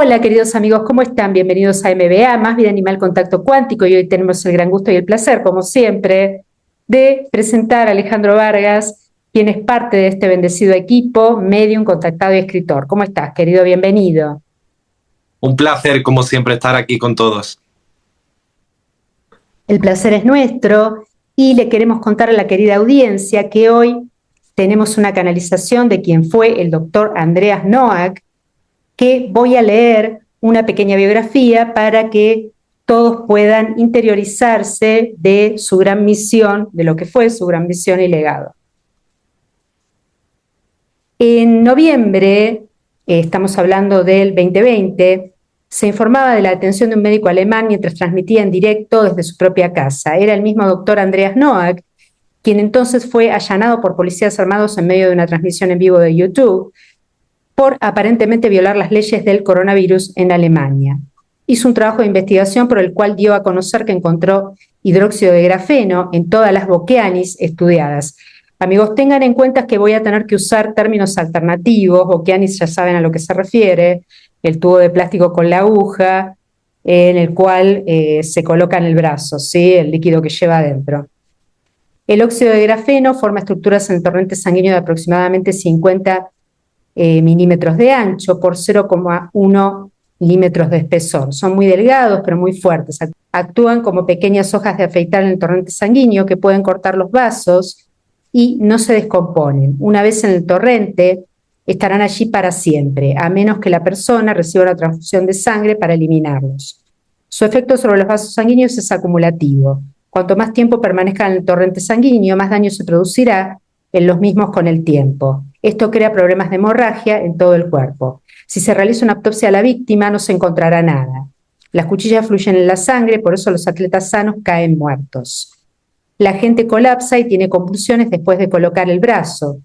Hola, queridos amigos, ¿cómo están? Bienvenidos a MBA, Más Vida Animal Contacto Cuántico, y hoy tenemos el gran gusto y el placer, como siempre, de presentar a Alejandro Vargas, quien es parte de este bendecido equipo, medium, contactado y escritor. ¿Cómo estás, querido? Bienvenido. Un placer, como siempre, estar aquí con todos. El placer es nuestro y le queremos contar a la querida audiencia que hoy tenemos una canalización de quien fue el doctor Andreas Noack, que voy a leer una pequeña biografía para que todos puedan interiorizarse de su gran misión, de lo que fue su gran misión y legado. En noviembre, estamos hablando del 2020, se informaba de la detención de un médico alemán mientras transmitía en directo desde su propia casa. Era el mismo doctor Andreas Noack, quien entonces fue allanado por policías armados en medio de una transmisión en vivo de YouTube por aparentemente violar las leyes del coronavirus en Alemania. Hizo un trabajo de investigación por el cual dio a conocer que encontró hidróxido de grafeno en todas las Vokeanis estudiadas. Amigos, tengan en cuenta que voy a tener que usar términos alternativos. Vokeanis ya saben a lo que se refiere, el tubo de plástico con la aguja, en el cual se coloca en el brazo, ¿sí? El líquido que lleva adentro. El óxido de grafeno forma estructuras en el torrente sanguíneo de aproximadamente 50 milímetros de ancho por 0,1 milímetros de espesor. Son muy delgados, pero muy fuertes. Actúan como pequeñas hojas de afeitar en el torrente sanguíneo que pueden cortar los vasos y no se descomponen. Una vez en el torrente, estarán allí para siempre, a menos que la persona reciba una transfusión de sangre para eliminarlos. Su efecto sobre los vasos sanguíneos es acumulativo. Cuanto más tiempo permanezca en el torrente sanguíneo, más daño se producirá en los mismos con el tiempo. Esto crea problemas de hemorragia en todo el cuerpo. Si se realiza una autopsia a la víctima, no se encontrará nada. Las cuchillas fluyen en la sangre, por eso los atletas sanos caen muertos. La gente colapsa y tiene convulsiones después de colocar el brazo.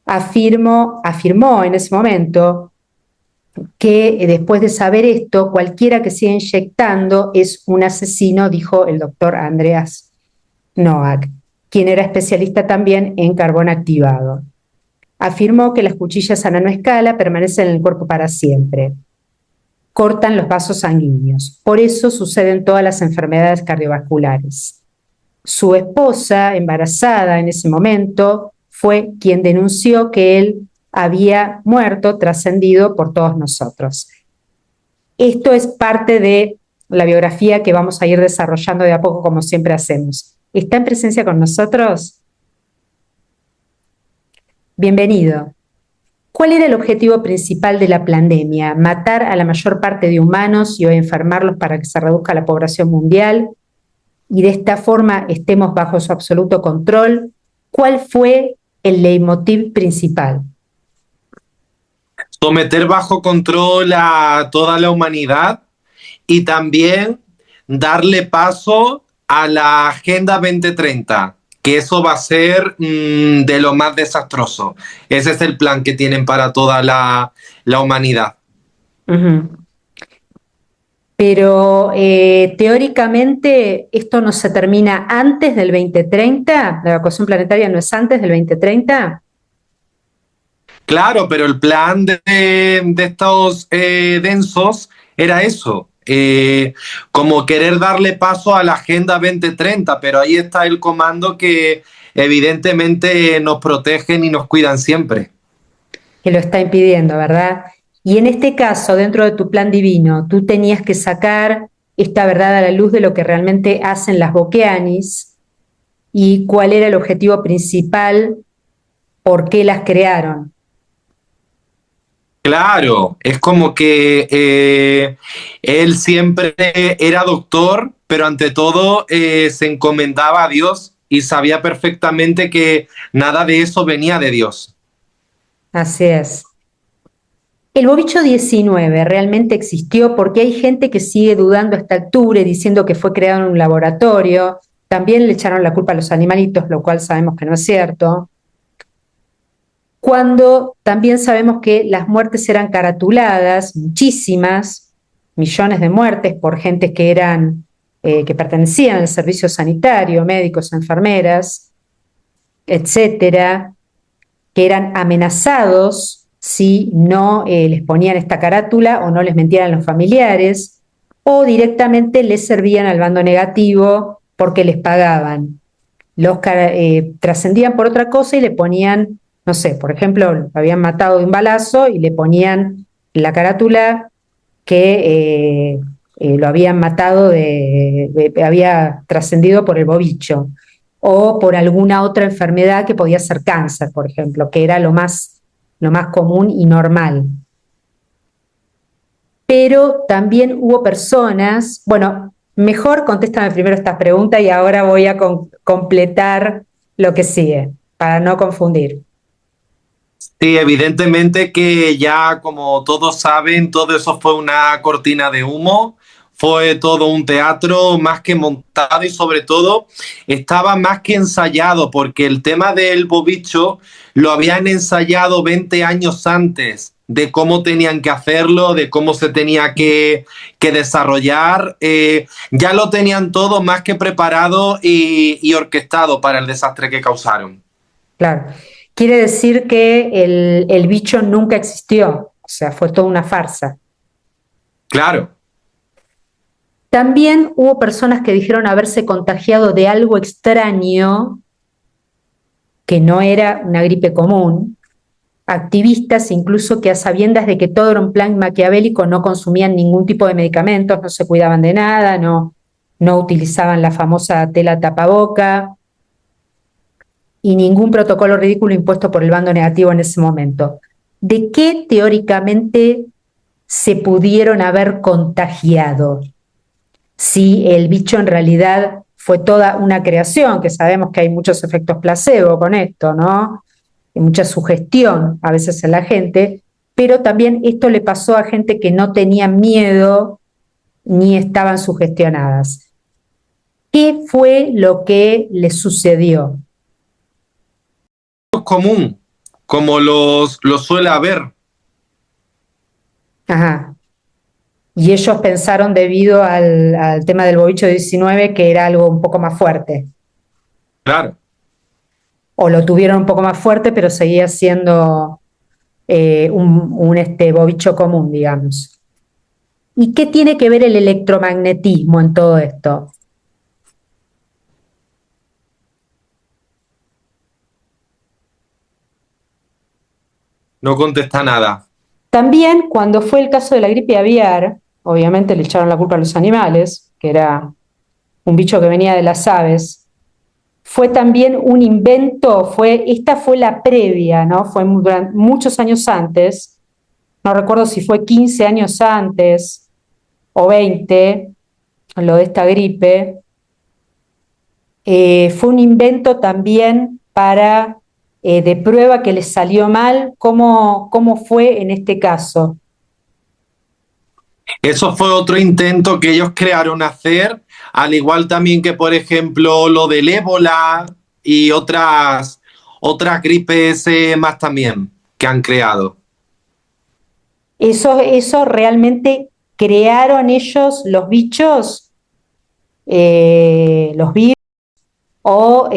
Afirmó en ese momento que después de saber esto, cualquiera que siga inyectando es un asesino, dijo el doctor Andreas Noack, quien era especialista también en carbón activado. Afirmó que las cuchillas a nanoescala permanecen en el cuerpo para siempre. Cortan los vasos sanguíneos. Por eso suceden todas las enfermedades cardiovasculares. Su esposa, embarazada en ese momento, fue quien denunció que él había muerto, trascendido por todos nosotros. Esto es parte de la biografía que vamos a ir desarrollando de a poco, como siempre hacemos. ¿Está en presencia con nosotros? Bienvenido. ¿Cuál era el objetivo principal de la pandemia? ¿Matar a la mayor parte de humanos y o enfermarlos para que se reduzca la población mundial y de esta forma estemos bajo su absoluto control? ¿Cuál fue el leitmotiv principal? Someter bajo control a toda la humanidad y también darle paso a la Agenda 2030, que eso va a ser de lo más desastroso. Ese es el plan que tienen para toda la humanidad. Uh-huh. Pero teóricamente esto no se termina antes del 2030, la evacuación planetaria no es antes del 2030. Claro, pero el plan de estos densos era eso, como querer darle paso a la Agenda 2030, pero ahí está el comando que evidentemente nos protegen y nos cuidan siempre. Que lo está impidiendo, ¿verdad? Y en este caso, dentro de tu plan divino, tú tenías que sacar esta verdad a la luz de lo que realmente hacen las Vokeanis y cuál era el objetivo principal, por qué las crearon. Claro, es como que él siempre era doctor, pero ante todo se encomendaba a Dios y sabía perfectamente que nada de eso venía de Dios. Así es. El bovicho 19 realmente existió porque hay gente que sigue dudando a esta altura y diciendo que fue creado en un laboratorio. También le echaron la culpa a los animalitos, lo cual sabemos que no es cierto. Cuando también sabemos que las muertes eran caratuladas, muchísimas, millones de muertes por gente que que pertenecían al servicio sanitario, médicos, enfermeras, etcétera, que eran amenazados si no les ponían esta carátula o no les mentían a los familiares, o directamente les servían al bando negativo porque les pagaban. Trascendían por otra cosa y le ponían, no sé, por ejemplo, lo habían matado de un balazo y le ponían la carátula que lo habían matado, había trascendido por el bovicho o por alguna otra enfermedad que podía ser cáncer, por ejemplo, que era lo más común y normal. Pero también hubo personas, bueno, mejor contéstame primero esta pregunta y ahora voy a completar lo que sigue, para no confundir. Sí, evidentemente que ya como todos saben, todo eso fue una cortina de humo, fue todo un teatro más que montado y sobre todo estaba más que ensayado porque el tema del bobicho lo habían ensayado 20 años antes de cómo tenían que hacerlo, de cómo se tenía que desarrollar. Ya lo tenían todo más que preparado y orquestado para el desastre que causaron. Claro. Quiere decir que el bicho nunca existió, o sea, fue toda una farsa. Claro. También hubo personas que dijeron haberse contagiado de algo extraño, que no era una gripe común, activistas incluso que a sabiendas de que todo era un plan maquiavélico no consumían ningún tipo de medicamentos, no se cuidaban de nada, no utilizaban la famosa tela tapaboca y ningún protocolo ridículo impuesto por el bando negativo en ese momento. ¿De qué teóricamente se pudieron haber contagiado? Si el bicho en realidad fue toda una creación, que sabemos que hay muchos efectos placebo con esto, ¿no? Y mucha sugestión a veces en la gente, pero también esto le pasó a gente que no tenía miedo ni estaban sugestionadas. ¿Qué fue lo que les sucedió? Común, como los suele haber. Ajá. Y ellos pensaron debido al tema del bovicho 19 que era algo un poco más fuerte. Claro. O lo tuvieron un poco más fuerte, pero seguía siendo bovicho común, digamos. ¿Y qué tiene que ver el electromagnetismo en todo esto? No contesta nada. También cuando fue el caso de la gripe aviar, obviamente le echaron la culpa a los animales, que era un bicho que venía de las aves, fue también un invento, esta fue la previa, ¿no? Fue muchos años antes, no recuerdo si fue 15 años antes o 20, lo de esta gripe. Fue un invento también de prueba que les salió mal. ¿Cómo fue en este caso? Eso fue otro intento que ellos crearon hacer, al igual también que, por ejemplo, lo del ébola y otras gripes más también que han creado. Eso realmente crearon ellos los bichos, los virus, o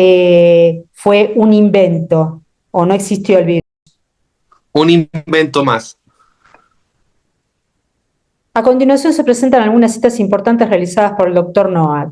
fue un invento, o no existió el virus. Un invento más. A continuación se presentan algunas citas importantes realizadas por el doctor Noack.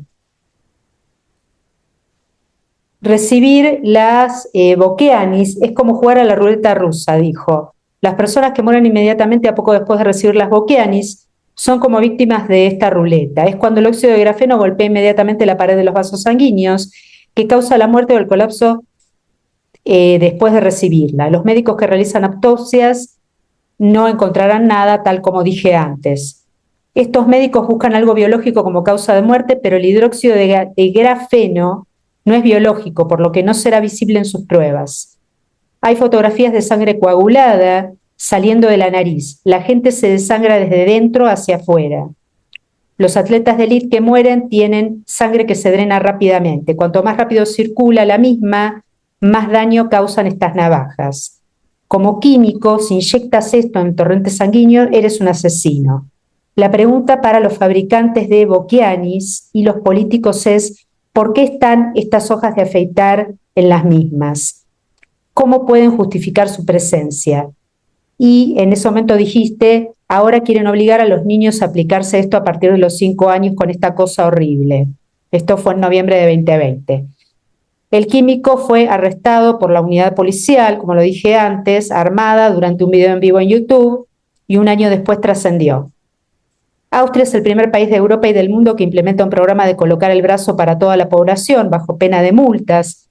Recibir las Bokeanis es como jugar a la ruleta rusa, dijo. Las personas que mueren inmediatamente a poco después de recibir las Bokeanis son como víctimas de esta ruleta. Es cuando el óxido de grafeno golpea inmediatamente la pared de los vasos sanguíneos que causa la muerte o el colapso después de recibirla. Los médicos que realizan autopsias no encontrarán nada, tal como dije antes. Estos médicos buscan algo biológico como causa de muerte, pero el hidróxido de grafeno no es biológico, por lo que no será visible en sus pruebas. Hay fotografías de sangre coagulada saliendo de la nariz. La gente se desangra desde dentro hacia afuera. Los atletas de élite que mueren tienen sangre que se drena rápidamente. Cuanto más rápido circula la misma, más daño causan estas navajas. Como químico, si inyectas esto en torrente sanguíneo, eres un asesino. La pregunta para los fabricantes de Bokeanis y los políticos es: ¿por qué están estas hojas de afeitar en las mismas? ¿Cómo pueden justificar su presencia? y en ese momento dijiste, ahora quieren obligar a los niños a aplicarse esto a partir de los 5 años con esta cosa horrible. Esto fue en noviembre de 2020. El químico fue arrestado por la unidad policial, como lo dije antes, armada durante un video en vivo en YouTube, y un año después trascendió. Austria es el primer país de Europa y del mundo que implementa un programa de colocar el brazo para toda la población bajo pena de multas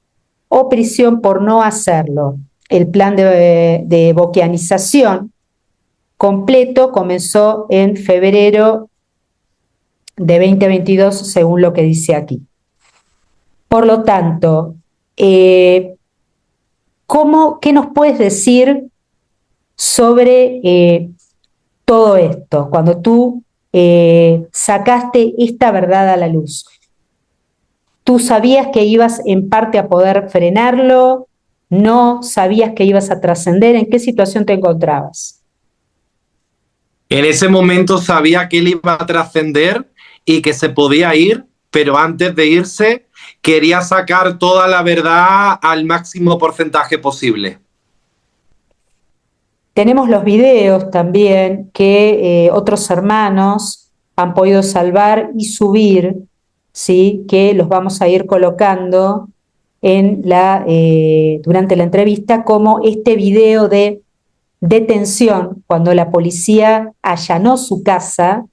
o prisión por no hacerlo. El plan de boquianización completo comenzó en febrero de 2022, según lo que dice aquí. Por lo tanto, ¿qué nos puedes decir sobre todo esto, cuando tú sacaste esta verdad a la luz? ¿Tú sabías que ibas en parte a poder frenarlo? ¿No sabías que ibas a trascender? ¿En qué situación te encontrabas? En ese momento sabía que él iba a trascender y que se podía ir, pero antes de irse quería sacar toda la verdad al máximo porcentaje posible. Tenemos los videos también que otros hermanos han podido salvar y subir, ¿sí? Que los vamos a ir colocando durante la entrevista, como este video de detención cuando la policía allanó su casa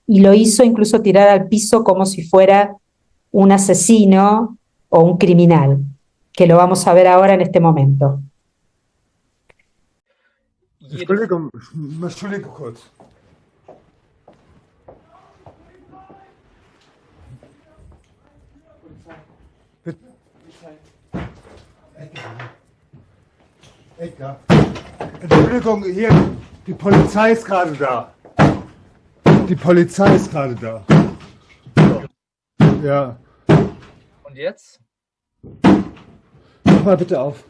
y lo hizo incluso tirar al piso como si fuera un asesino o un criminal, que lo vamos a ver ahora en este momento. Entschuldigung kurz. Edgar. Entschuldigung, hier, die Polizei ist gerade da. Die Polizei ist gerade da. Ja. Und jetzt? Mach mal bitte auf.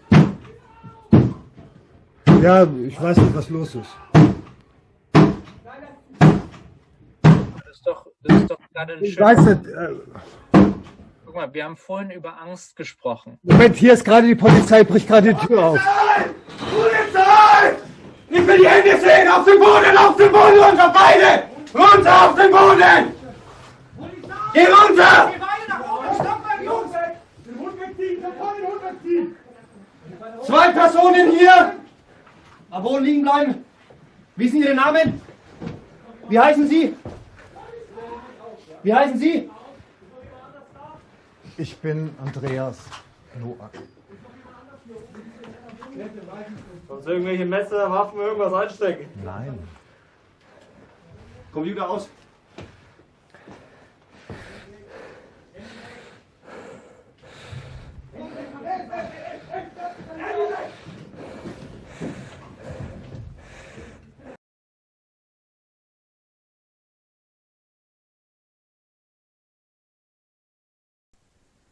Ja, ich weiß nicht, was los ist. Das ist doch gerade ein Ich schöner... weiß nicht. Guck mal, wir haben vorhin über Angst gesprochen. Moment, hier ist gerade die Polizei, bricht gerade die Tür auf. Polizei! Ich will die Hände sehen! Auf den Boden, runter, beide! Runter auf den Boden! Geh runter! Geh beide nach oben, stopp mal, Jungs! Den Hund wegziehen, sofort den Hund wegziehen! 2 Personen hier! Am Boden liegen bleiben! Wie sind Ihre Namen? Wie heißen Sie? Wie heißen Sie? Ich bin Andreas Noack. Sonst irgendwelche Messer, Waffen, irgendwas einstecken. Nein. Computer aus.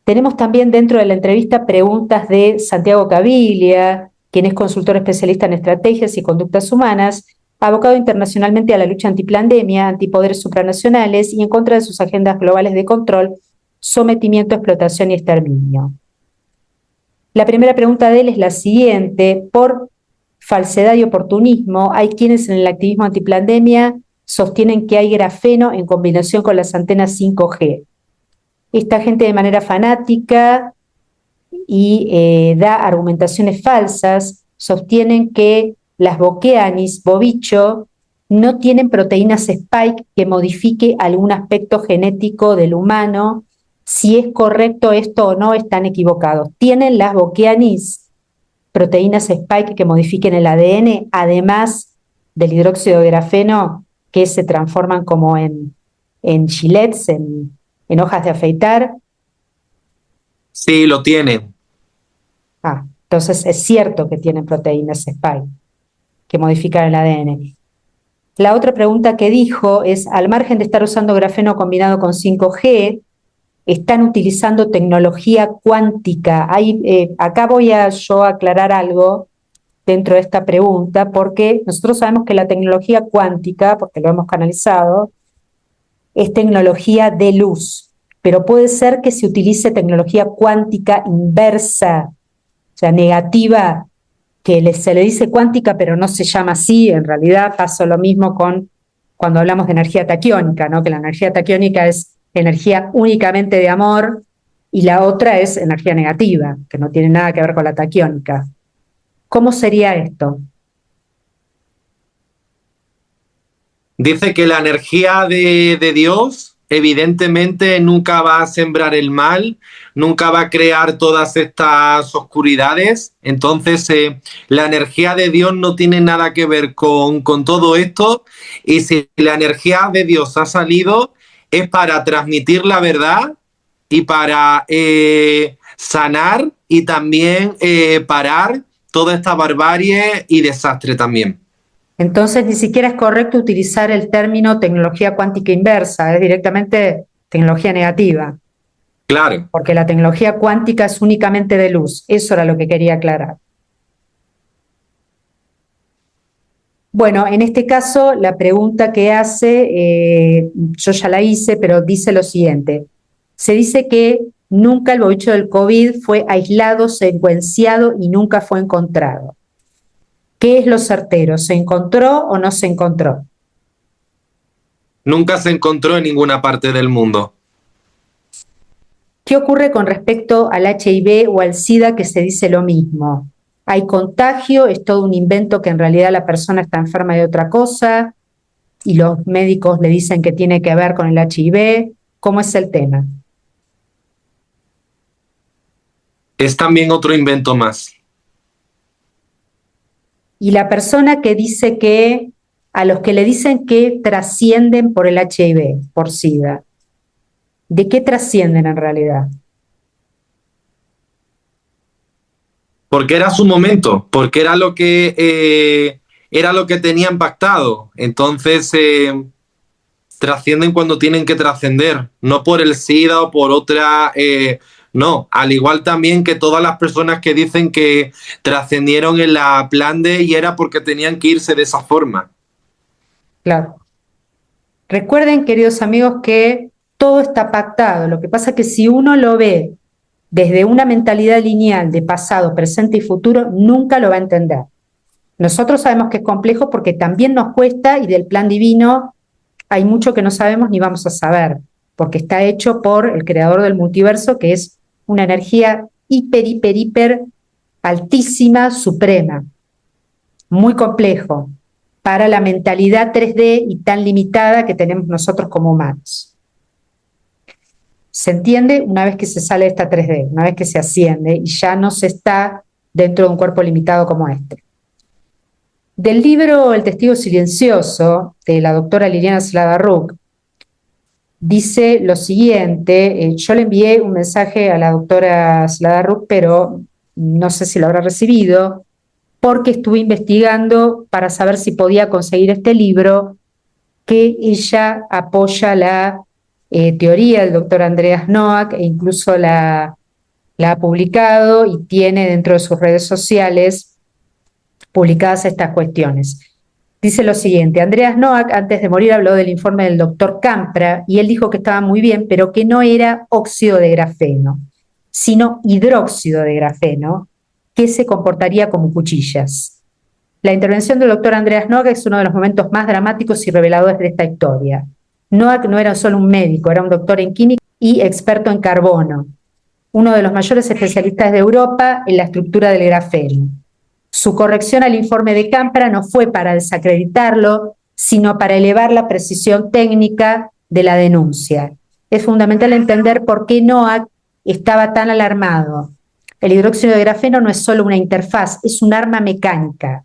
Tenemos también dentro de la entrevista preguntas de Santiago Caviglia, quien es consultor especialista en estrategias y conductas humanas, abocado internacionalmente a la lucha antipandemia, antipoderes supranacionales y en contra de sus agendas globales de control, sometimiento, explotación y exterminio. La primera pregunta de él es la siguiente: por falsedad y oportunismo, hay quienes en el activismo antipandemia sostienen que hay grafeno en combinación con las antenas 5G. Esta gente, de manera fanática y da argumentaciones falsas, sostienen que las Bokeanis, bovicho, no tienen proteínas spike que modifique algún aspecto genético del humano. Si es correcto esto o no, están equivocados. ¿Tienen las Bokeanis proteínas spike que modifiquen el ADN, además del hidróxido de grafeno, que se transforman como en gilets, en hojas de afeitar? Sí, lo tienen. Entonces es cierto que tienen proteínas spike que modifican el ADN. La otra pregunta que dijo es: al margen de estar usando grafeno combinado con 5G, están utilizando tecnología cuántica. Acá voy a yo aclarar algo dentro de esta pregunta, porque nosotros sabemos que la tecnología cuántica, porque lo hemos canalizado, es tecnología de luz, pero puede ser que se utilice tecnología cuántica inversa, o sea, negativa, que se le dice cuántica, pero no se llama así. En realidad pasó lo mismo con cuando hablamos de energía taquiónica, ¿no? Que la energía taquiónica es energía únicamente de amor y la otra es energía negativa, que no tiene nada que ver con la taquiónica. ¿Cómo sería esto? Dice que la energía de Dios evidentemente nunca va a sembrar el mal, nunca va a crear todas estas oscuridades. Entonces, la energía de Dios no tiene nada que ver con todo esto. Y si la energía de Dios ha salido, es para transmitir la verdad y para sanar y también parar toda esta barbarie y desastre también. Entonces, ni siquiera es correcto utilizar el término tecnología cuántica inversa, es directamente tecnología negativa, Claro. porque la tecnología cuántica es únicamente de luz. Eso era lo que quería aclarar. Bueno, en este caso, la pregunta que hace, yo ya la hice, pero dice lo siguiente. Se dice que nunca el bicho del COVID fue aislado, secuenciado y nunca fue encontrado. ¿Qué es lo certero? ¿Se encontró o no se encontró? Nunca se encontró en ninguna parte del mundo. ¿Qué ocurre con respecto al HIV o al SIDA que se dice lo mismo? ¿Hay contagio? ¿Es todo un invento que en realidad la persona está enferma de otra cosa y los médicos le dicen que tiene que ver con el HIV? ¿Cómo es el tema? Es también otro invento más. Y la persona que dice que, a los que le dicen que trascienden por el HIV, por SIDA, ¿de qué trascienden en realidad? Porque era su momento, porque era lo que tenían pactado. Entonces trascienden cuando tienen que trascender, no por el SIDA o por otra. No, al igual también que todas las personas que dicen que trascendieron en la plan D y era porque tenían que irse de esa forma. Claro. Recuerden, queridos amigos, que todo está pactado. Lo que pasa es que si uno lo ve desde una mentalidad lineal de pasado, presente y futuro, nunca lo va a entender. Nosotros sabemos que es complejo porque también nos cuesta y del plan divino hay mucho que no sabemos ni vamos a saber, porque está hecho por el creador del multiverso, que es una energía hiper altísima, suprema, muy complejo para la mentalidad 3D y tan limitada que tenemos nosotros como humanos. Se entiende una vez que se sale de esta 3D, una vez que se asciende y ya no se está dentro de un cuerpo limitado como este. Del libro El testigo silencioso, de la doctora Liliana Sladaruk, dice lo siguiente. Yo le envié un mensaje a la doctora Sladaruk, pero no sé si lo habrá recibido, porque estuve investigando para saber si podía conseguir este libro, que ella apoya la teoría del doctor Andreas Noack e incluso la ha publicado y tiene dentro de sus redes sociales publicadas estas cuestiones. Dice lo siguiente: Andreas Noack antes de morir habló del informe del doctor Campra y él dijo que estaba muy bien, pero que no era óxido de grafeno, sino hidróxido de grafeno, que se comportaría como cuchillas. La intervención del doctor Andreas Noack es uno de los momentos más dramáticos y reveladores de esta historia. Noack no era solo un médico, era un doctor en química y experto en carbono, uno de los mayores especialistas de Europa en la estructura del grafeno. Su corrección al informe de Campra no fue para desacreditarlo, sino para elevar la precisión técnica de la denuncia. Es fundamental entender por qué Noack estaba tan alarmado. El hidróxido de grafeno no es solo una interfaz, es un arma mecánica.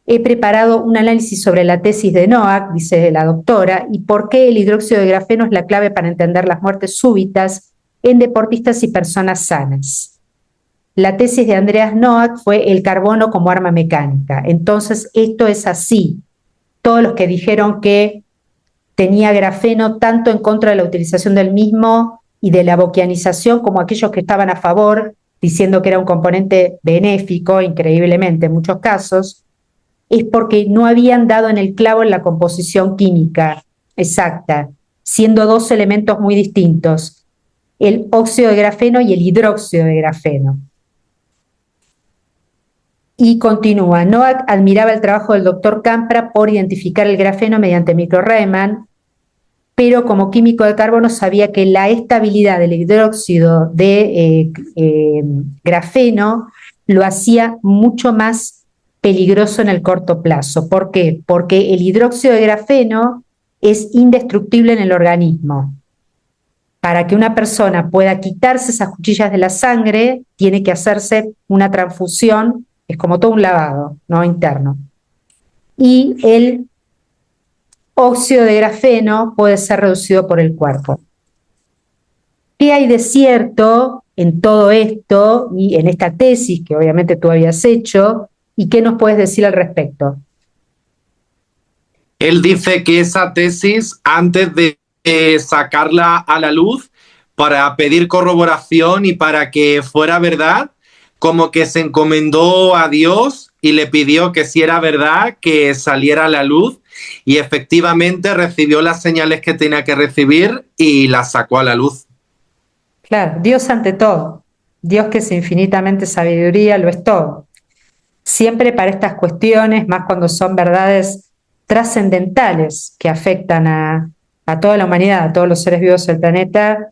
He preparado un análisis sobre la tesis de Noack, dice la doctora, y por qué el hidróxido de grafeno es la clave para entender las muertes súbitas en deportistas y personas sanas. La tesis de Andreas Noack fue el carbono como arma mecánica. Entonces, esto es así. Todos los que dijeron que tenía grafeno tanto en contra de la utilización del mismo y de la boquianización, como aquellos que estaban a favor, diciendo que era un componente benéfico, increíblemente en muchos casos, es porque no habían dado en el clavo en la composición química exacta, siendo dos elementos muy distintos, el óxido de grafeno y el hidróxido de grafeno. Y continúa, Noack admiraba el trabajo del doctor Campra por identificar el grafeno mediante micro-Raman, pero como químico de carbono sabía que la estabilidad del hidróxido de grafeno lo hacía mucho más peligroso en el corto plazo. ¿Por qué? Porque el hidróxido de grafeno es indestructible en el organismo. Para que una persona pueda quitarse esas cuchillas de la sangre, tiene que hacerse una transfusión, es como todo un lavado, ¿no? Interno. Y el óxido de grafeno puede ser reducido por el cuerpo. ¿Qué hay de cierto en todo esto y en esta tesis que obviamente tú habías hecho? ¿Y qué nos puedes decir al respecto? Él dice que esa tesis, antes de sacarla a la luz, para pedir corroboración y para que fuera verdad, como que se encomendó a Dios y le pidió que si era verdad, que saliera a la luz, y efectivamente recibió las señales que tenía que recibir y las sacó a la luz. Claro, Dios ante todo. Dios que es infinitamente sabiduría, lo es todo. Siempre para estas cuestiones, más cuando son verdades trascendentales que afectan a toda la humanidad, a todos los seres vivos del planeta,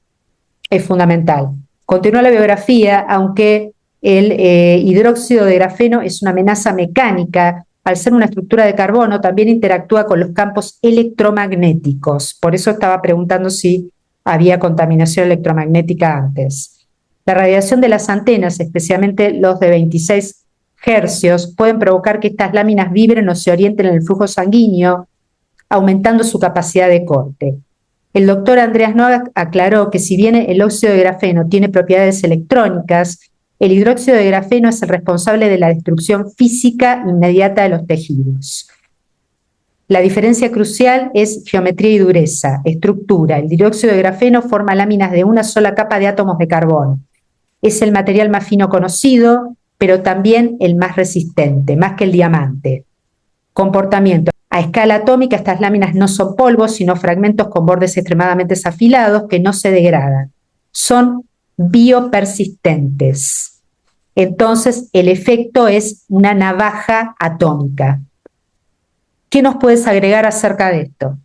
es fundamental. Continúa la biografía, aunque el hidróxido de grafeno es una amenaza mecánica, al ser una estructura de carbono, también interactúa con los campos electromagnéticos. Por eso estaba preguntando si había contaminación electromagnética antes. La radiación de las antenas, especialmente los de 26 hercios, pueden provocar que estas láminas vibren o se orienten en el flujo sanguíneo, aumentando su capacidad de corte. El doctor Andreas Noack aclaró que si bien el óxido de grafeno tiene propiedades electrónicas, el hidróxido de grafeno es el responsable de la destrucción física inmediata de los tejidos. La diferencia crucial es geometría y dureza, estructura. El dióxido de grafeno forma láminas de una sola capa de átomos de carbono. Es el material más fino conocido, pero también el más resistente, más que el diamante. Comportamiento. A escala atómica, estas láminas no son polvos, sino fragmentos con bordes extremadamente afilados que no se degradan. Son biopersistentes. Entonces, el efecto es una navaja atómica. ¿Qué nos puedes agregar acerca de esto?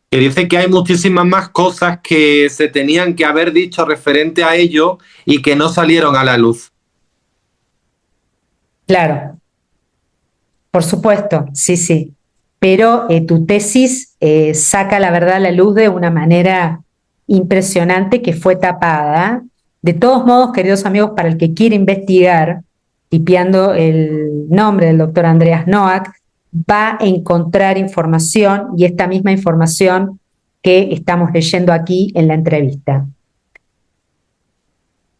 Que dice que hay muchísimas más cosas que se tenían que haber dicho referente a ello y que no salieron a la luz. Claro, por supuesto, sí, sí. Pero tu tesis saca la verdad a la luz de una manera impresionante que fue tapada. De todos modos, queridos amigos, para el que quiere investigar, tipeando el nombre del doctor Andreas Noack, va a encontrar información y esta misma información que estamos leyendo aquí en la entrevista.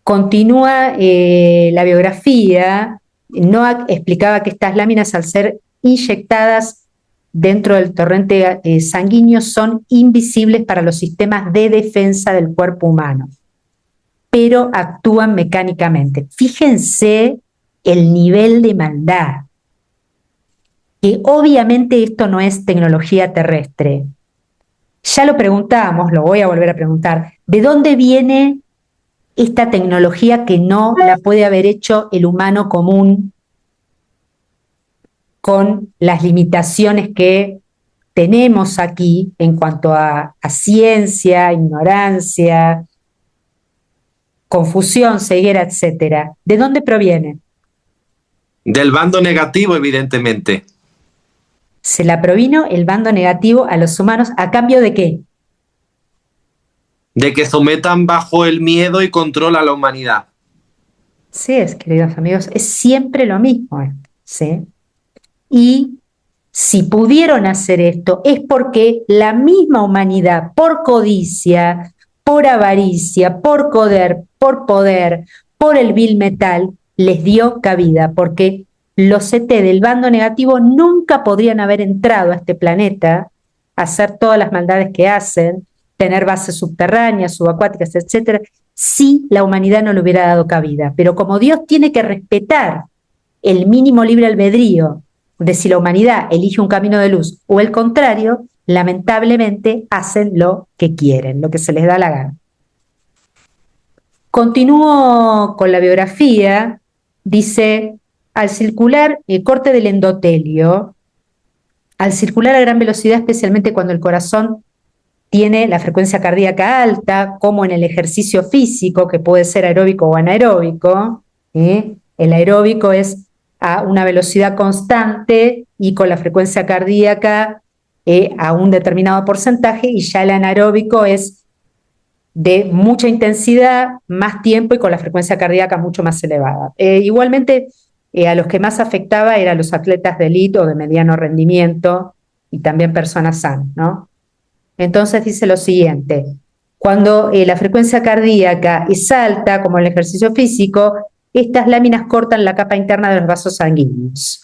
Continúa la biografía. Noack explicaba que estas láminas, al ser inyectadas dentro del torrente sanguíneo, son invisibles para los sistemas de defensa del cuerpo humano, pero actúan mecánicamente. Fíjense el nivel de maldad, que obviamente esto no es tecnología terrestre. Ya lo preguntamos, lo voy a volver a preguntar, ¿de dónde viene esta tecnología que no la puede haber hecho el humano común con las limitaciones que tenemos aquí en cuanto a ciencia, ignorancia, confusión, ceguera, etcétera? ¿De dónde proviene? Del bando negativo, evidentemente. Se la provino el bando negativo a los humanos, ¿a cambio de qué? De que sometan bajo el miedo y control a la humanidad. Sí, queridos amigos, es siempre lo mismo, ¿sí? Y si pudieron hacer esto es porque la misma humanidad, por codicia, por avaricia, por poder, por el vil metal, les dio cabida, porque los ET del bando negativo nunca podrían haber entrado a este planeta a hacer todas las maldades que hacen, tener bases subterráneas, subacuáticas, etcétera, si la humanidad no le hubiera dado cabida. Pero como Dios tiene que respetar el mínimo libre albedrío de si la humanidad elige un camino de luz o el contrario, lamentablemente hacen lo que quieren, lo que se les da la gana. Continúo con la biografía. Dice, al circular el corte del endotelio, al circular a gran velocidad, especialmente cuando el corazón tiene la frecuencia cardíaca alta, como en el ejercicio físico, que puede ser aeróbico o anaeróbico. El aeróbico es a una velocidad constante y con la frecuencia cardíaca a un determinado porcentaje, y ya el anaeróbico es de mucha intensidad, más tiempo y con la frecuencia cardíaca mucho más elevada. Igualmente, a los que más afectaba eran los atletas de élite o de mediano rendimiento y también personas sanas, ¿no? Entonces dice lo siguiente: cuando la frecuencia cardíaca es alta, como en el ejercicio físico, estas láminas cortan la capa interna de los vasos sanguíneos,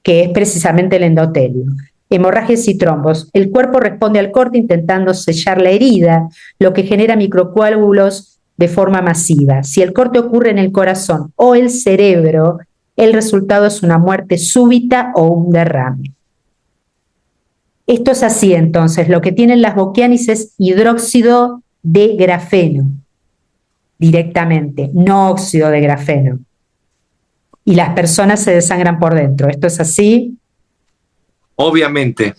que es precisamente el endotelio. Hemorragias y trombos. El cuerpo responde al corte intentando sellar la herida, lo que genera microcoágulos de forma masiva. Si el corte ocurre en el corazón o el cerebro, el resultado es una muerte súbita o un derrame. Esto es así, entonces. Lo que tienen las Voquianis es hidróxido de grafeno, directamente, no óxido de grafeno. Y las personas se desangran por dentro. ¿Esto es así? Obviamente.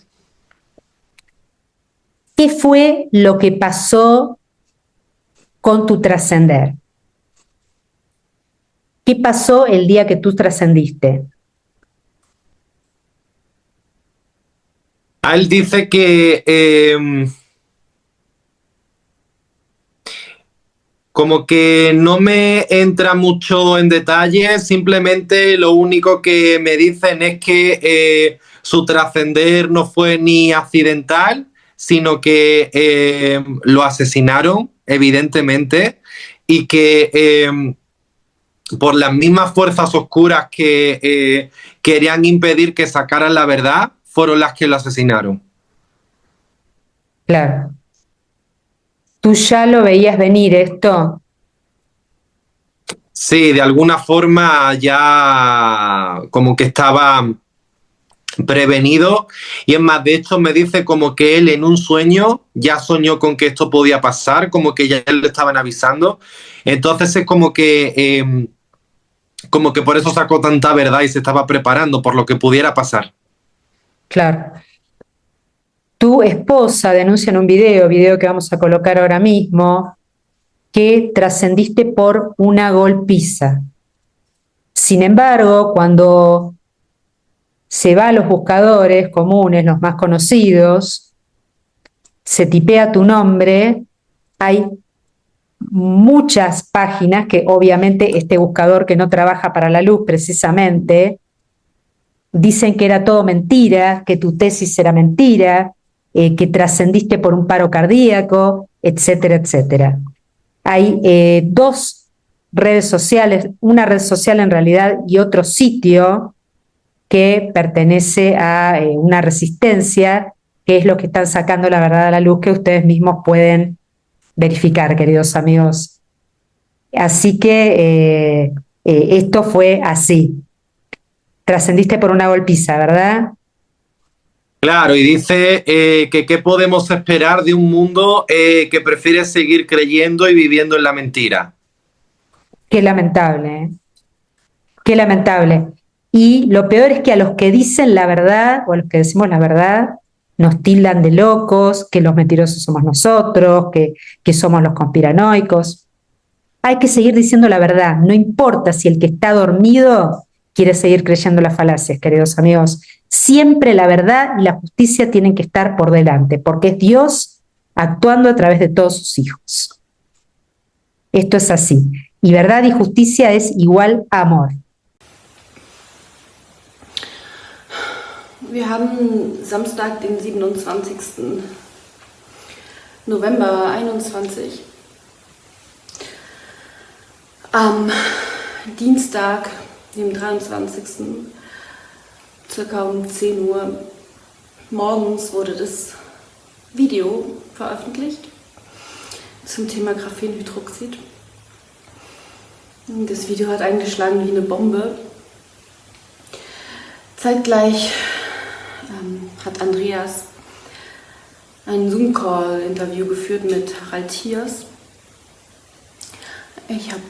¿Qué fue lo que pasó con tu trascender? ¿Qué pasó el día que tú trascendiste? Él dice que como que no me entra mucho en detalle, simplemente lo único que me dicen es que su trascender no fue ni accidental, sino que lo asesinaron, evidentemente, y que por las mismas fuerzas oscuras que querían impedir que sacaran la verdad, fueron las que lo asesinaron. Claro. ¿Tú ya lo veías venir esto? Sí, de alguna forma ya como que estaba prevenido, y es más, de hecho me dice como que él en un sueño ya soñó con que esto podía pasar, como que ya le estaban avisando. Entonces es como que por eso sacó tanta verdad y se estaba preparando por lo que pudiera pasar. Claro. Tu esposa denuncia en un video que vamos a colocar ahora mismo, que trascendiste por una golpiza. Sin embargo, cuando se va a los buscadores comunes, los más conocidos, se tipea tu nombre, hay muchas páginas que obviamente este buscador que no trabaja para la luz precisamente, dicen que era todo mentira, que tu tesis era mentira, que trascendiste por un paro cardíaco, etcétera, etcétera. Hay dos redes sociales, una red social en realidad y otro sitio que pertenece a una resistencia, que es lo que están sacando la verdad a la luz, que ustedes mismos pueden verificar, queridos amigos. Así que esto fue así. Trascendiste por una golpiza, ¿verdad? Claro, y dice que qué podemos esperar de un mundo que prefiere seguir creyendo y viviendo en la mentira. Qué lamentable, ¿eh? Qué lamentable. Y lo peor es que a los que dicen la verdad, o a los que decimos la verdad, nos tildan de locos, que los mentirosos somos nosotros, que somos los conspiranoicos. Hay que seguir diciendo la verdad, no importa si el que está dormido quiere seguir creyendo las falacias, queridos amigos. Siempre la verdad y la justicia tienen que estar por delante, porque es Dios actuando a través de todos sus hijos. Esto es así. Y verdad y justicia es igual a amor. Wir haben Samstag, den 27. November 21. Am Dienstag, dem 23. circa um 10 Uhr morgens wurde das Video veröffentlicht zum Thema Graphenhydroxid. Das Video hat eingeschlagen wie eine Bombe. Zeitgleich hat Andreas ein Zoom-Call-Interview geführt mit Harald Thiers. Ich habe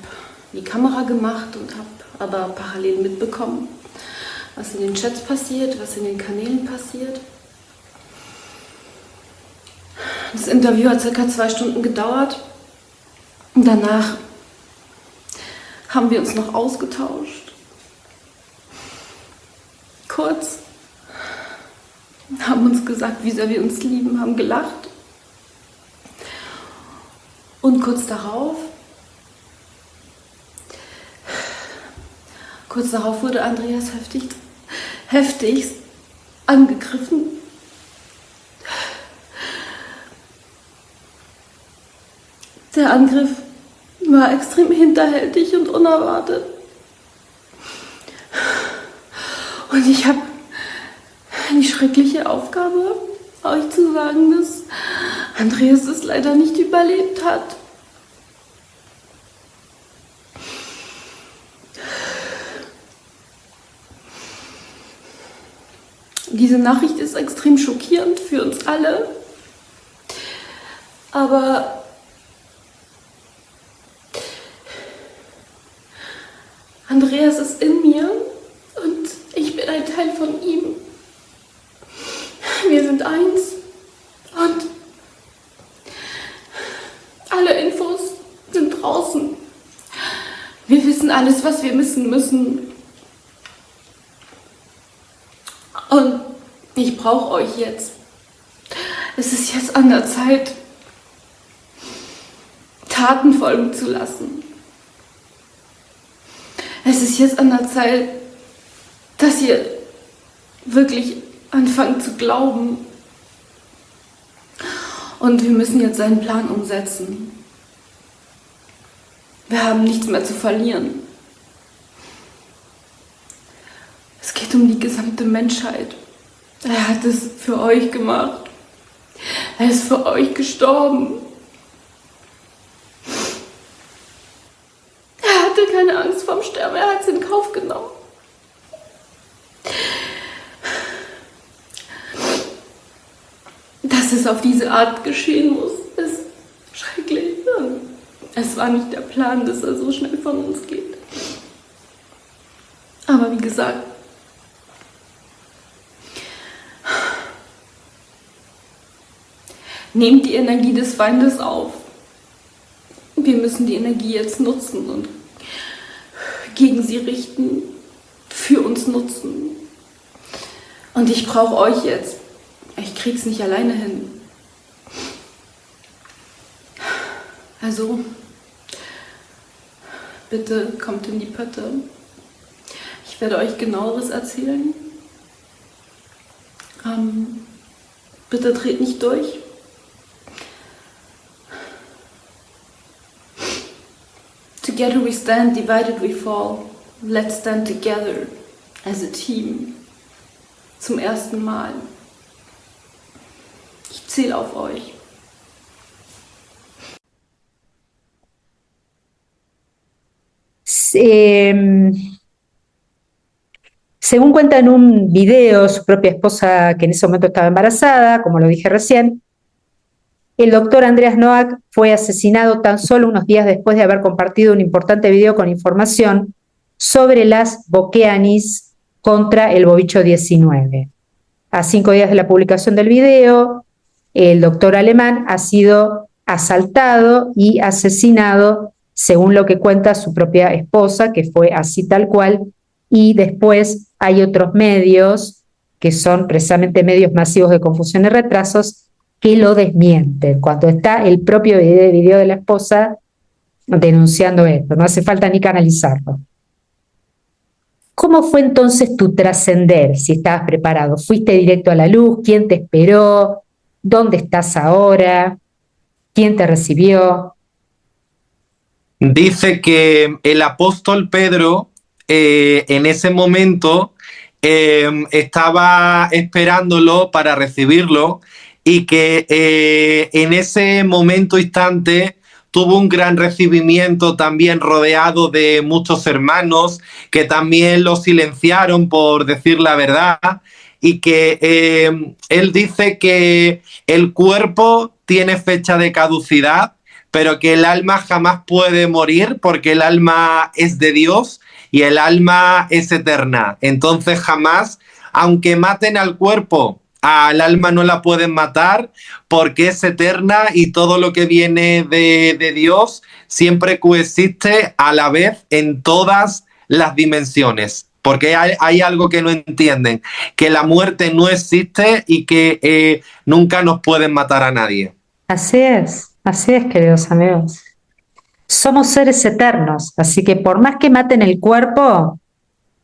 die Kamera gemacht und habe aber parallel mitbekommen, was in den Chats passiert, was in den Kanälen passiert. Das Interview hat ca. 2 Stunden gedauert und danach haben wir uns noch ausgetauscht. Kurz, haben uns gesagt, wie sehr wir uns lieben, haben gelacht. Und kurz darauf wurde Andreas heftigst angegriffen. Der Angriff war extrem hinterhältig und unerwartet. Und ich habe die schreckliche Aufgabe, euch zu sagen, dass Andreas es leider nicht überlebt hat. Diese Nachricht ist extrem schockierend für uns alle, aber Andreas ist in mir und ich bin ein Teil von ihm. Wir sind eins und alle Infos sind draußen. Wir wissen alles, was wir wissen müssen. Und ich brauche euch jetzt. Es ist jetzt an der Zeit, Taten folgen zu lassen. Es ist jetzt an der Zeit, dass ihr wirklich anfangt zu glauben. Und wir müssen jetzt seinen Plan umsetzen. Wir haben nichts mehr zu verlieren. Es geht um die gesamte Menschheit. Er hat es für euch gemacht. Er ist für euch gestorben. Er hatte keine Angst vorm Sterben, er hat es in Kauf genommen. Dass es auf diese Art geschehen muss, ist schrecklich. Es war nicht der Plan, dass er so schnell von uns geht. Aber wie gesagt, nehmt die Energie des Feindes auf. Wir müssen die Energie jetzt nutzen und gegen sie richten, für uns nutzen. Und ich brauche euch jetzt. Ich krieg's nicht alleine hin. Also, bitte kommt in die Pötte. Ich werde euch Genaueres erzählen. Bitte dreht nicht durch. Together we stand, divided we fall. Let's stand together as a team. Zum ersten Mal. Ich zähle auf euch. Según cuenta en un video su propia esposa, que en ese momento estaba embarazada, como lo dije recién, el doctor Andreas Noack fue asesinado tan solo unos días después de haber compartido un importante video con información sobre las Bokeanis contra el Bovicho 19. A 5 días de la publicación del video, el doctor alemán ha sido asaltado y asesinado, según lo que cuenta su propia esposa, que fue así tal cual, y después hay otros medios, que son precisamente medios masivos de confusión y retrasos, que lo desmienten, cuando está el propio video de la esposa denunciando esto, no hace falta ni canalizarlo. ¿Cómo fue entonces tu trascender, si estabas preparado? ¿Fuiste directo a la luz? ¿Quién te esperó? ¿Dónde estás ahora? ¿Quién te recibió? Dice que el apóstol Pedro en ese momento estaba esperándolo para recibirlo y que en ese momento instante tuvo un gran recibimiento, también rodeado de muchos hermanos que también lo silenciaron por decir la verdad, y que él dice que el cuerpo tiene fecha de caducidad, pero que el alma jamás puede morir porque el alma es de Dios y el alma es eterna. Entonces jamás, aunque maten al cuerpo, al alma no la pueden matar porque es eterna y todo lo que viene de Dios siempre coexiste a la vez en todas las dimensiones. Porque hay algo que no entienden, que la muerte no existe y que nunca nos pueden matar a nadie. así es, queridos amigos. Somos seres eternos, así que por más que maten el cuerpo,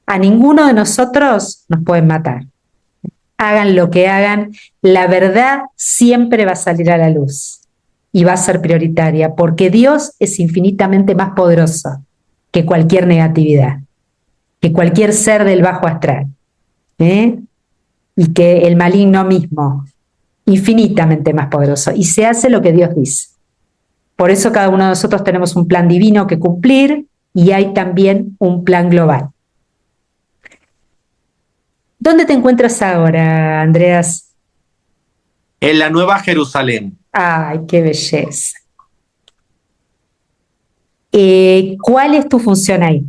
a ninguno de nosotros nos pueden matar. Hagan lo que hagan, la verdad siempre va a salir a la luz y va a ser prioritaria, porque Dios es infinitamente más poderoso que cualquier negatividad, que cualquier ser del bajo astral, ¿eh? Y que el maligno mismo, infinitamente más poderoso, y se hace lo que Dios dice. Por eso cada uno de nosotros tenemos un plan divino que cumplir y hay también un plan global. ¿Dónde te encuentras ahora, Andreas? En la Nueva Jerusalén. Ay, qué belleza. ¿Cuál es tu función ahí?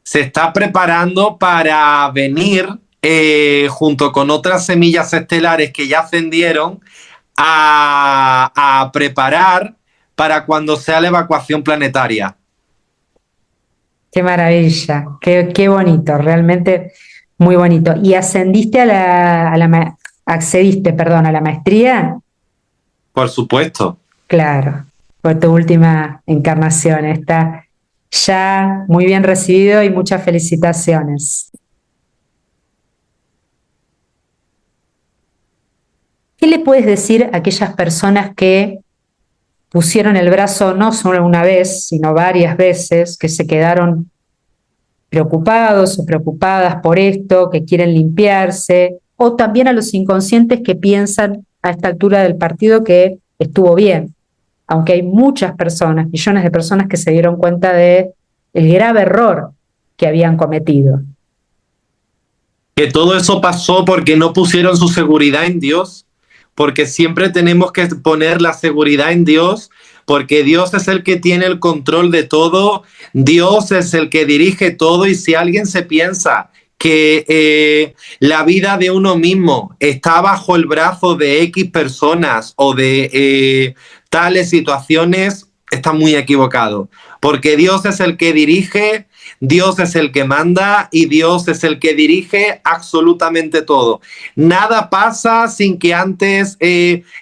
Se está preparando para venir junto con otras semillas estelares que ya ascendieron a preparar para cuando sea la evacuación planetaria. Qué maravilla, qué bonito, realmente muy bonito. ¿Y ascendiste accediste, perdón, a la maestría? Por supuesto. Claro, fue tu última encarnación. Está ya muy bien recibido y muchas felicitaciones. ¿Qué le puedes decir a aquellas personas que pusieron el brazo no solo una vez, sino varias veces, que se quedaron preocupados o preocupadas por esto, que quieren limpiarse, o también a los inconscientes que piensan a esta altura del partido que estuvo bien, aunque hay muchas personas, millones de personas que se dieron cuenta de el grave error que habían cometido? Que todo eso pasó porque no pusieron su seguridad en Dios, porque siempre tenemos que poner la seguridad en Dios, porque Dios es el que tiene el control de todo, Dios es el que dirige todo, y si alguien se piensa que la vida de uno mismo está bajo el brazo de X personas o de tales situaciones, está muy equivocado, porque Dios es el que dirige, Dios es el que manda y Dios es el que dirige absolutamente todo. Nada pasa sin que antes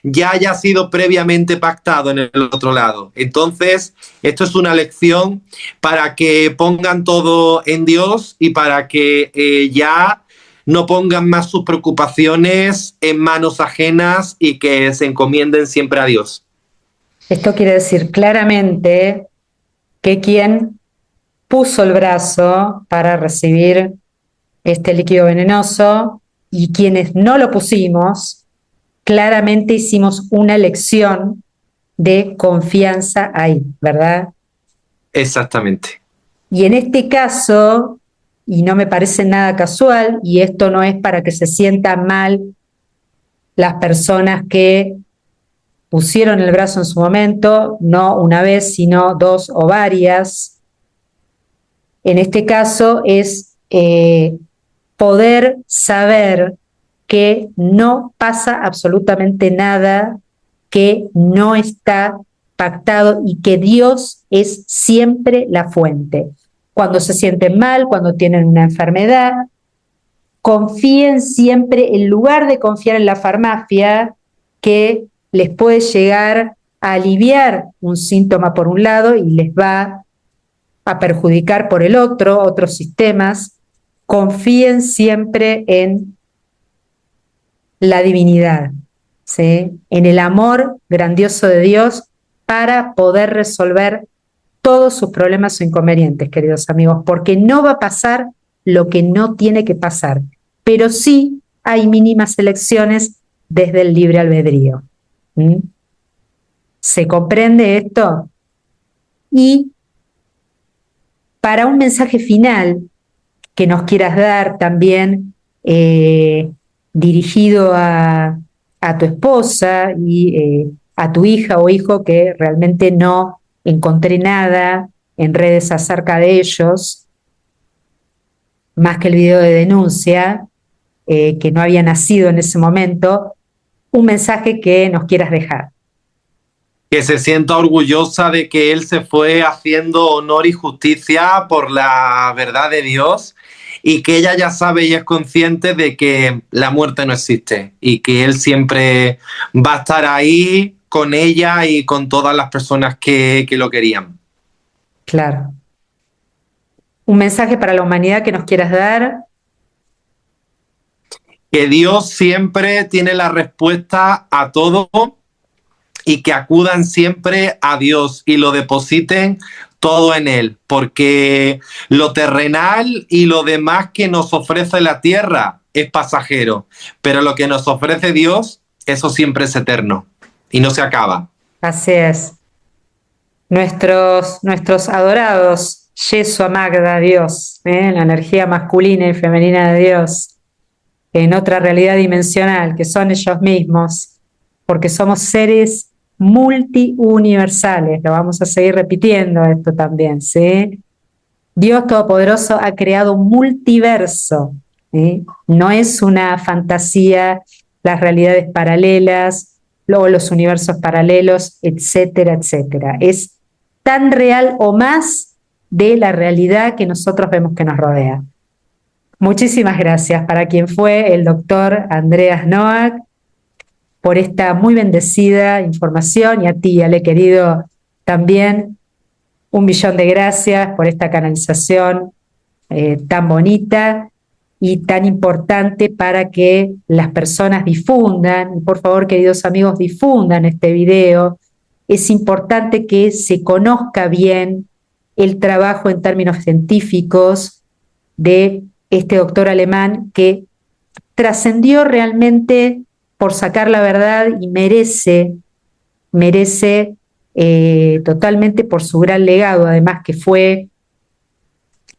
ya haya sido previamente pactado en el otro lado. Entonces, esto es una lección para que pongan todo en Dios y para que ya no pongan más sus preocupaciones en manos ajenas y que se encomienden siempre a Dios. Esto quiere decir claramente que quien puso el brazo para recibir este líquido venenoso y quienes no lo pusimos, claramente hicimos una elección de confianza ahí, ¿verdad? Exactamente. Y en este caso, y no me parece nada casual, y esto no es para que se sientan mal las personas que pusieron el brazo en su momento, no una vez, sino dos o varias. En este caso es poder saber que no pasa absolutamente nada, que no está pactado y que Dios es siempre la fuente. Cuando se sienten mal, cuando tienen una enfermedad, confíen siempre, en lugar de confiar en la farmacia, que les puede llegar a aliviar un síntoma por un lado y les va a perjudicar por el otro, otros sistemas. Confíen siempre en la divinidad, ¿sí? En el amor grandioso de Dios para poder resolver todos sus problemas o inconvenientes, queridos amigos, porque no va a pasar lo que no tiene que pasar, pero sí hay mínimas elecciones desde el libre albedrío. ¿Mm? ¿Se comprende esto? Y para un mensaje final que nos quieras dar también dirigido a tu esposa y a tu hija o hijo que realmente no encontré nada en redes acerca de ellos, más que el video de denuncia, que no había nacido en ese momento, un mensaje que nos quieras dejar. Que se sienta orgullosa de que él se fue haciendo honor y justicia por la verdad de Dios y que ella ya sabe y es consciente de que la muerte no existe y que él siempre va a estar ahí con ella y con todas las personas que lo querían. Claro. Un mensaje para la humanidad que nos quieras dar. Que Dios siempre tiene la respuesta a todo y que acudan siempre a Dios y lo depositen todo en Él, porque lo terrenal y lo demás que nos ofrece la tierra es pasajero, pero lo que nos ofrece Dios, eso siempre es eterno y no se acaba. Así es. Nuestros adorados, Yeshua Magda, Dios, la energía masculina y femenina de Dios, en otra realidad dimensional, que son ellos mismos, porque somos seres multiuniversales, lo vamos a seguir repitiendo esto también, ¿sí? Dios Todopoderoso ha creado un multiverso, ¿sí? No es una fantasía, las realidades paralelas, luego los universos paralelos, etcétera, etcétera. Es tan real o más de la realidad que nosotros vemos que nos rodea. Muchísimas gracias para quien fue el doctor Andreas Noack por esta muy bendecida información y a ti, Ale querido, también 1.000.000 de gracias por esta canalización tan bonita y tan importante para que las personas difundan, y por favor, queridos amigos, difundan este video. Es importante que se conozca bien el trabajo en términos científicos de este doctor alemán que trascendió realmente por sacar la verdad y merece totalmente por su gran legado, además que fue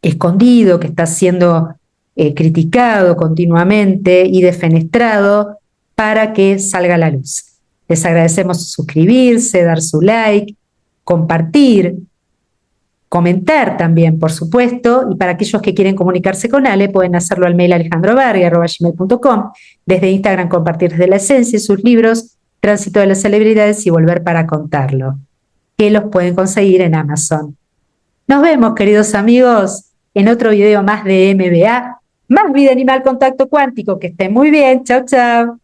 escondido, que está siendo criticado continuamente y defenestrado para que salga a la luz. Les agradecemos suscribirse, dar su like, compartir, comentar también, por supuesto, y para aquellos que quieren comunicarse con Ale, pueden hacerlo al mail alejandrovarga@gmail.com, desde Instagram compartir desde la esencia sus libros, Tránsito de las Celebridades y Volver para Contarlo, que los pueden conseguir en Amazon. Nos vemos, queridos amigos, en otro video más de MBA, más vida animal contacto cuántico. Que estén muy bien. Chau, chau.